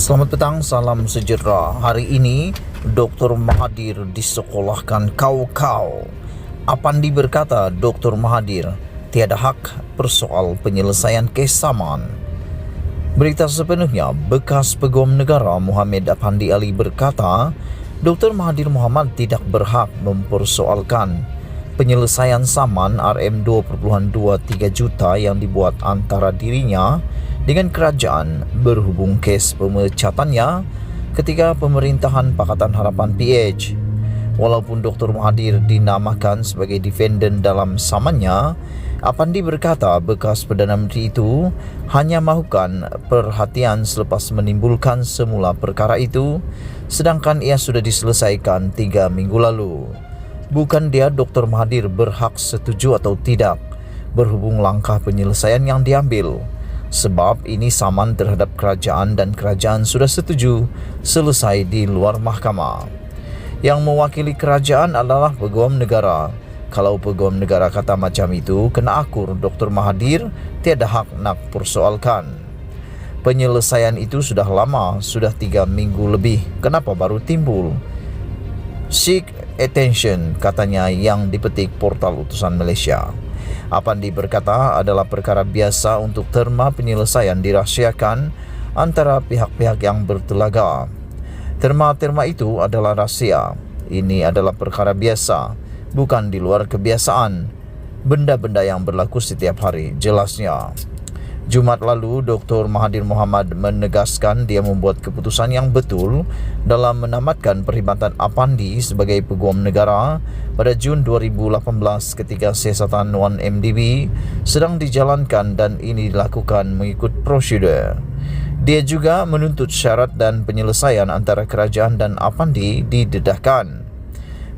Selamat petang, salam sejahtera. Hari ini, Dr. Mahathir disekolahkan kau-kau. Apandi berkata, Dr. Mahathir tiada hak persoal penyelesaian kes Saman. Berita sepenuhnya, bekas Peguam Negara Muhammad Apandi Ali berkata, Dr. Mahathir Mohamad tidak berhak mempersoalkan penyelesaian Saman RM2.23 juta yang dibuat antara dirinya dengan kerajaan berhubung kes pemecatannya ketika pemerintahan Pakatan Harapan PH. Walaupun Dr. Mahathir dinamakan sebagai defendant dalam samannya, Apandi berkata bekas Perdana Menteri itu hanya mahukan perhatian selepas menimbulkan semula perkara itu, sedangkan ia sudah diselesaikan 3 minggu lalu. Bukan dia Dr. Mahathir berhak setuju atau tidak berhubung langkah penyelesaian yang diambil, sebab ini saman terhadap kerajaan dan kerajaan sudah setuju selesai di luar mahkamah. Yang mewakili kerajaan adalah Peguam Negara. Kalau Peguam Negara kata macam itu, kena akur Dr. Mahathir tiada hak nak persoalkan. Penyelesaian itu sudah lama, sudah 3 minggu lebih. Kenapa baru timbul? Seek attention, katanya yang dipetik portal utusan Malaysia. Apandi berkata adalah perkara biasa untuk terma penyelesaian dirahsiakan antara pihak-pihak yang bertelaga. Terma-terma itu adalah rahsia. Ini adalah perkara biasa, bukan di luar kebiasaan. Benda-benda yang berlaku setiap hari, jelasnya. Jumaat lalu, Dr. Mahathir Mohamad menegaskan dia membuat keputusan yang betul dalam menamatkan perkhidmatan Apandi sebagai Peguam Negara pada Jun 2018 ketika siasatan 1MDB sedang dijalankan dan ini dilakukan mengikut prosedur. Dia juga menuntut syarat dan penyelesaian antara kerajaan dan Apandi didedahkan.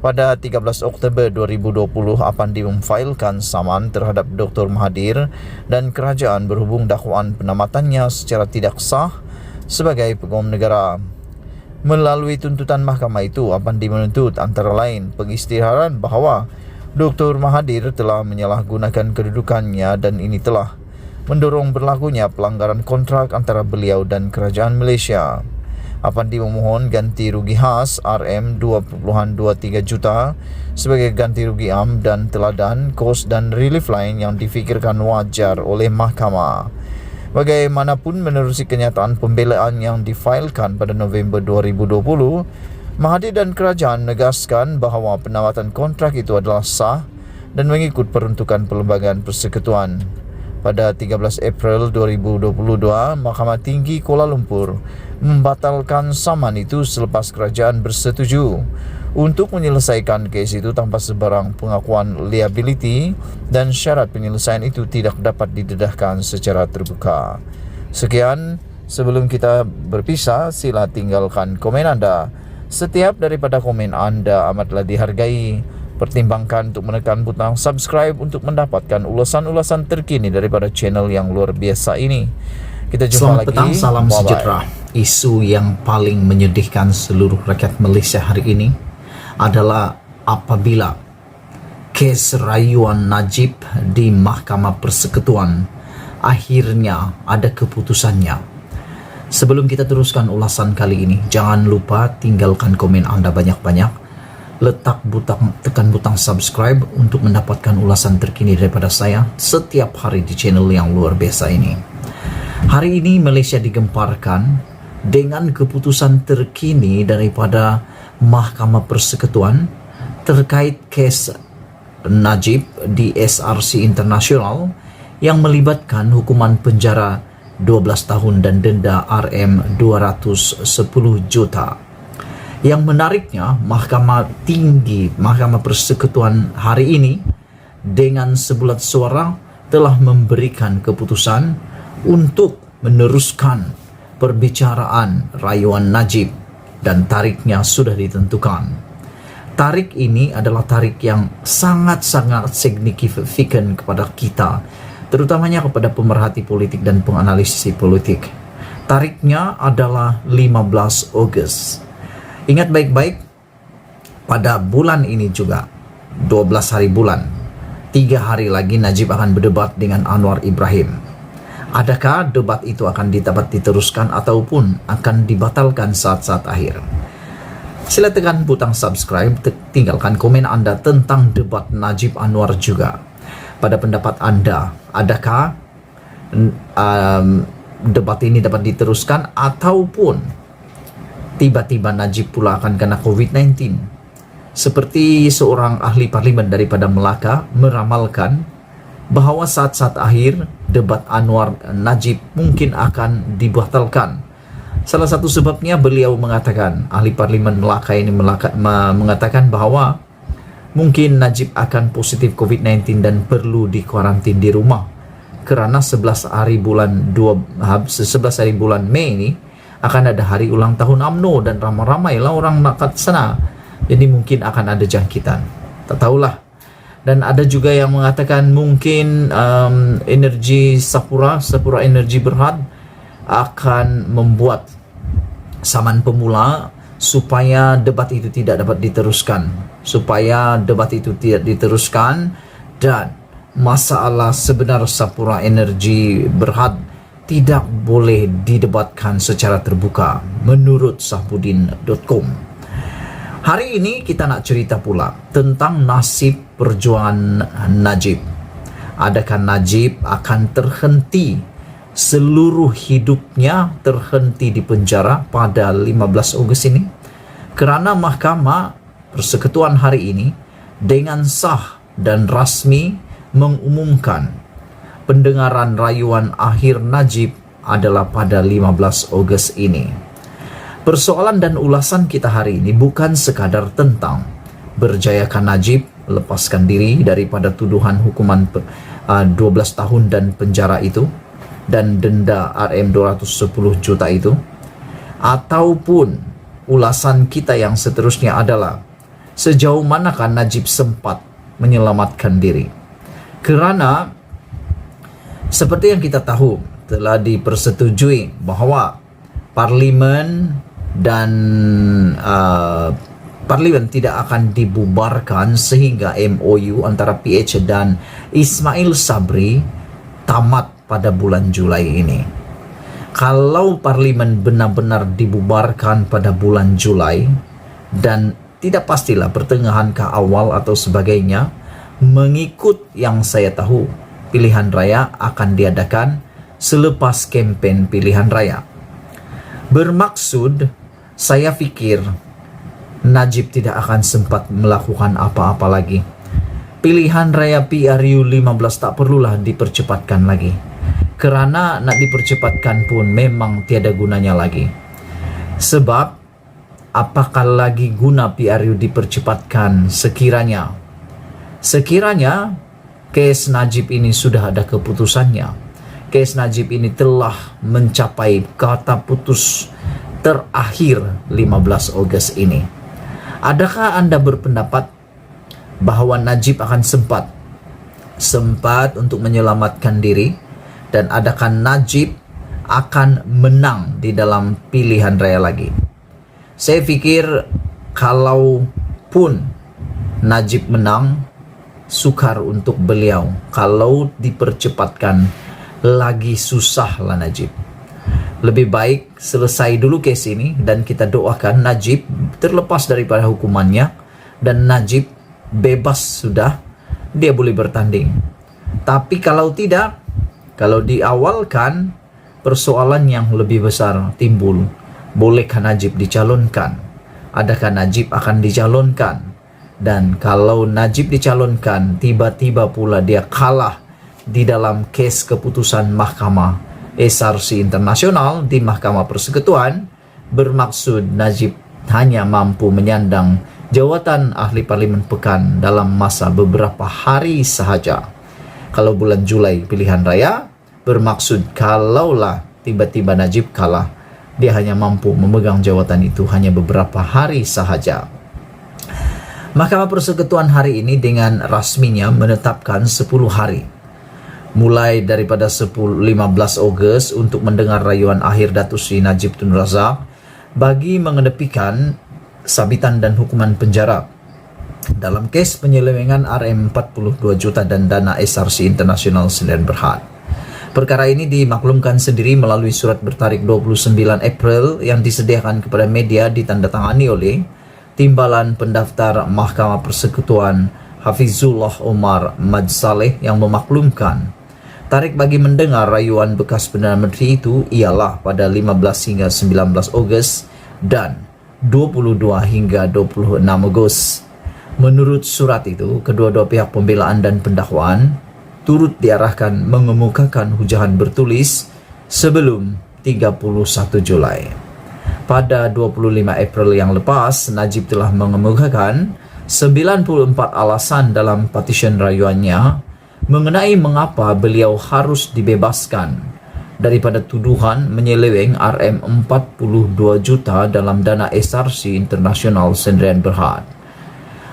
Pada 13 Oktober 2020, Apandi memfailkan saman terhadap Dr. Mahathir dan kerajaan berhubung dakwaan penamatannya secara tidak sah sebagai Peguam Negara. Melalui tuntutan mahkamah itu, Apandi menuntut antara lain pengisytiharan bahawa Dr. Mahathir telah menyalahgunakan kedudukannya dan ini telah mendorong berlakunya pelanggaran kontrak antara beliau dan kerajaan Malaysia. Apandi memohon ganti rugi khas RM2.23 juta sebagai ganti rugi am dan teladan, kos dan relief lain yang difikirkan wajar oleh mahkamah. Bagaimanapun menerusi kenyataan pembelaan yang difailkan pada November 2020, Mahathir dan kerajaan menegaskan bahawa penawatan kontrak itu adalah sah dan mengikut peruntukan Perlembagaan Persekutuan. Pada 13 April 2022, Mahkamah Tinggi Kuala Lumpur membatalkan saman itu selepas kerajaan bersetuju untuk menyelesaikan kes itu tanpa sebarang pengakuan liability dan syarat penyelesaian itu tidak dapat didedahkan secara terbuka. Sekian, sebelum kita berpisah, sila tinggalkan komen anda. Setiap daripada komen anda amatlah dihargai. Pertimbangkan untuk menekan butang subscribe untuk mendapatkan ulasan-ulasan terkini daripada channel yang luar biasa ini. Kita jumpa Selamat lagi. petang, salam Bye-bye. sejahtera. Isu yang paling menyedihkan seluruh rakyat Malaysia hari ini adalah apabila kes rayuan Najib di Mahkamah Persekutuan akhirnya ada keputusannya. Sebelum kita teruskan ulasan kali ini, jangan lupa tinggalkan komen anda banyak-banyak. Tekan butang subscribe untuk mendapatkan ulasan terkini daripada saya setiap hari di channel yang luar biasa ini. Hari ini Malaysia digemparkan dengan keputusan terkini daripada Mahkamah Persekutuan terkait kes Najib di SRC International yang melibatkan hukuman penjara 12 tahun dan denda RM210 juta. Yang menariknya, Mahkamah Tinggi, Mahkamah Persekutuan hari ini dengan sebulat suara telah memberikan keputusan untuk meneruskan perbicaraan rayuan Najib dan tariknya sudah ditentukan. Tarik ini adalah tarik yang sangat-sangat signifikan kepada kita, terutamanya kepada pemerhati politik dan penganalisis politik. Tariknya adalah 15 Ogos. Ingat baik-baik, pada bulan ini juga, 12 hari bulan, 3 hari lagi Najib akan berdebat dengan Anwar Ibrahim. Adakah debat itu akan dapat diteruskan ataupun akan dibatalkan saat-saat akhir? Sila tekan butang subscribe, tinggalkan komen Anda tentang debat Najib Anwar juga. Pada pendapat Anda, adakah debat ini dapat diteruskan ataupun tiba-tiba Najib pula akan kena COVID-19? Seperti seorang ahli parlimen daripada Melaka meramalkan bahwa saat-saat akhir debat Anwar Najib mungkin akan dibatalkan. Salah satu sebabnya beliau mengatakan, ahli parlimen Melaka ini mengatakan bahwa mungkin Najib akan positif COVID-19 dan perlu dikarantin di rumah kerana 11 hari bulan Mei ini akan ada hari ulang tahun UMNO dan ramai-ramailah orang nak kat sana. Jadi mungkin akan ada jangkitan. Tak tahulah. Dan ada juga yang mengatakan mungkin energi Sapura Energy Berhad akan membuat saman pemula supaya debat itu tidak dapat diteruskan. Dan masalah sebenar Sapura Energy Berhad tidak boleh didebatkan secara terbuka menurut sahbudin.com. Hari ini kita nak cerita pula tentang nasib perjuangan Najib. Adakah Najib akan terhenti seluruh hidupnya terhenti di penjara pada 15 Ogos ini? Kerana Mahkamah Persekutuan hari ini dengan sah dan rasmi mengumumkan pendengaran rayuan akhir Najib adalah pada 15 Ogos ini. Persoalan dan ulasan kita hari ini bukan sekadar tentang berjayakan Najib lepaskan diri daripada tuduhan hukuman 12 tahun dan penjara itu dan denda RM 210 juta itu, ataupun ulasan kita yang seterusnya adalah sejauh manakah Najib sempat menyelamatkan diri. Kerana seperti yang kita tahu telah dipersetujui bahawa parlimen dan parlimen tidak akan dibubarkan sehingga MOU antara PH dan Ismail Sabri tamat pada bulan Julai ini. Kalau parlimen benar-benar dibubarkan pada bulan Julai dan tidak pastilah pertengahan ke awal atau sebagainya, mengikut yang saya tahu pilihan raya akan diadakan selepas kempen pilihan raya. Bermaksud saya fikir Najib tidak akan sempat melakukan apa-apa lagi. Pilihan raya PRU 15 tak perlulah dipercepatkan lagi. Kerana nak dipercepatkan pun memang tiada gunanya lagi. Sebab apakah lagi guna PRU dipercepatkan sekiranya kes Najib ini sudah ada keputusannya. Kes Najib ini telah mencapai kata putus terakhir 15 Ogos ini. Adakah Anda berpendapat bahawa Najib akan sempat untuk menyelamatkan diri, dan adakah Najib akan menang di dalam pilihan raya lagi? Saya fikir kalau pun Najib menang, sukar untuk beliau. Kalau dipercepatkan lagi susahlah Najib. Lebih baik selesai dulu kes ini dan kita doakan Najib terlepas daripada hukumannya dan Najib bebas sudah, dia boleh bertanding. Tapi kalau tidak, kalau diawalkan, persoalan yang lebih besar timbul. Bolehkah Najib dicalonkan? Adakah Najib akan dicalonkan? Dan kalau Najib dicalonkan, tiba-tiba pula dia kalah di dalam kes keputusan Mahkamah SRC Internasional di Mahkamah Persekutuan, bermaksud Najib hanya mampu menyandang jawatan ahli parlimen pekan dalam masa beberapa hari sahaja. Kalau bulan Julai pilihan raya, bermaksud kalaulah tiba-tiba Najib kalah, dia hanya mampu memegang jawatan itu hanya beberapa hari sahaja. Mahkamah Persekutuan hari ini dengan rasminya menetapkan 10 hari mulai daripada 15 Ogos untuk mendengar rayuan akhir Datuk Seri Najib Tun Razak bagi mengenepikan sabitan dan hukuman penjara dalam kes penyelewengan RM 42 juta dan dana SRC Internasional Sdn Berhad. Perkara ini dimaklumkan sendiri melalui surat bertarik 29 April yang disediakan kepada media ditandatangani oleh Timbalan Pendaftar Mahkamah Persekutuan Hafizullah Omar Majsaleh yang memaklumkan tarikh bagi mendengar rayuan bekas Perdana Menteri itu ialah pada 15 hingga 19 Ogos dan 22 hingga 26 Ogos. Menurut surat itu, kedua-dua pihak pembelaan dan pendakwaan turut diarahkan mengemukakan hujahan bertulis sebelum 31 Julai. Pada 25 April yang lepas, Najib telah mengemukakan 94 alasan dalam petition rayuannya mengenai mengapa beliau harus dibebaskan daripada tuduhan menyeleweng RM42 juta dalam dana SRC Internasional Sdn Bhd.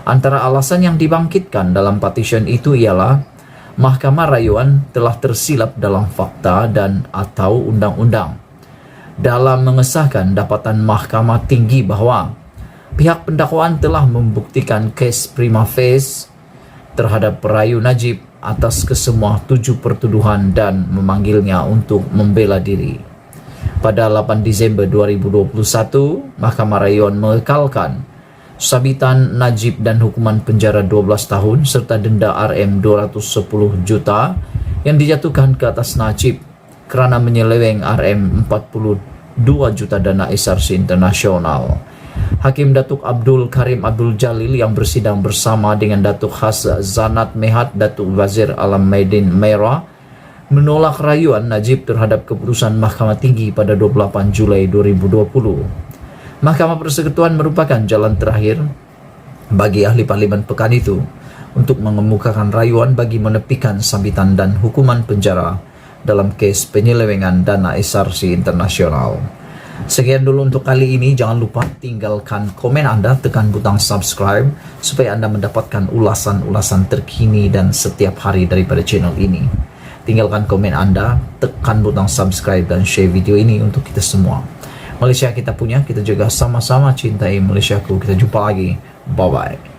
Antara alasan yang dibangkitkan dalam petition itu ialah Mahkamah Rayuan telah tersilap dalam fakta dan atau undang-undang dalam mengesahkan dapatan Mahkamah Tinggi bahwa pihak pendakwaan telah membuktikan kes prima facie terhadap perayu Najib atas kesemua 7 pertuduhan dan memanggilnya untuk membela diri. Pada 8 Disember 2021, Mahkamah Rayuan mengekalkan sabitan Najib dan hukuman penjara 12 tahun serta denda RM210 juta yang dijatuhkan ke atas Najib kerana menyeleweng RM42 juta dana SRC Internasional. Hakim Datuk Abdul Karim Abdul Jalil yang bersidang bersama dengan Datuk Khas Zanat Mehat Datuk Wazir Alam Maidin Merah menolak rayuan Najib terhadap keputusan Mahkamah Tinggi pada 28 Julai 2020. Mahkamah Persekutuan merupakan jalan terakhir bagi ahli Parlimen pekan itu untuk mengemukakan rayuan bagi menepikan sabitan dan hukuman penjara dalam kes penyelewengan dana SRC Internasional. Sekian dulu untuk kali ini. Jangan lupa tinggalkan komen Anda, tekan butang subscribe supaya Anda mendapatkan ulasan-ulasan terkini dan setiap hari daripada channel ini. Tinggalkan komen Anda, tekan butang subscribe dan share video ini untuk kita semua. Malaysia kita punya, kita juga sama-sama cintai Malaysiaku. Kita jumpa lagi. Bye-bye.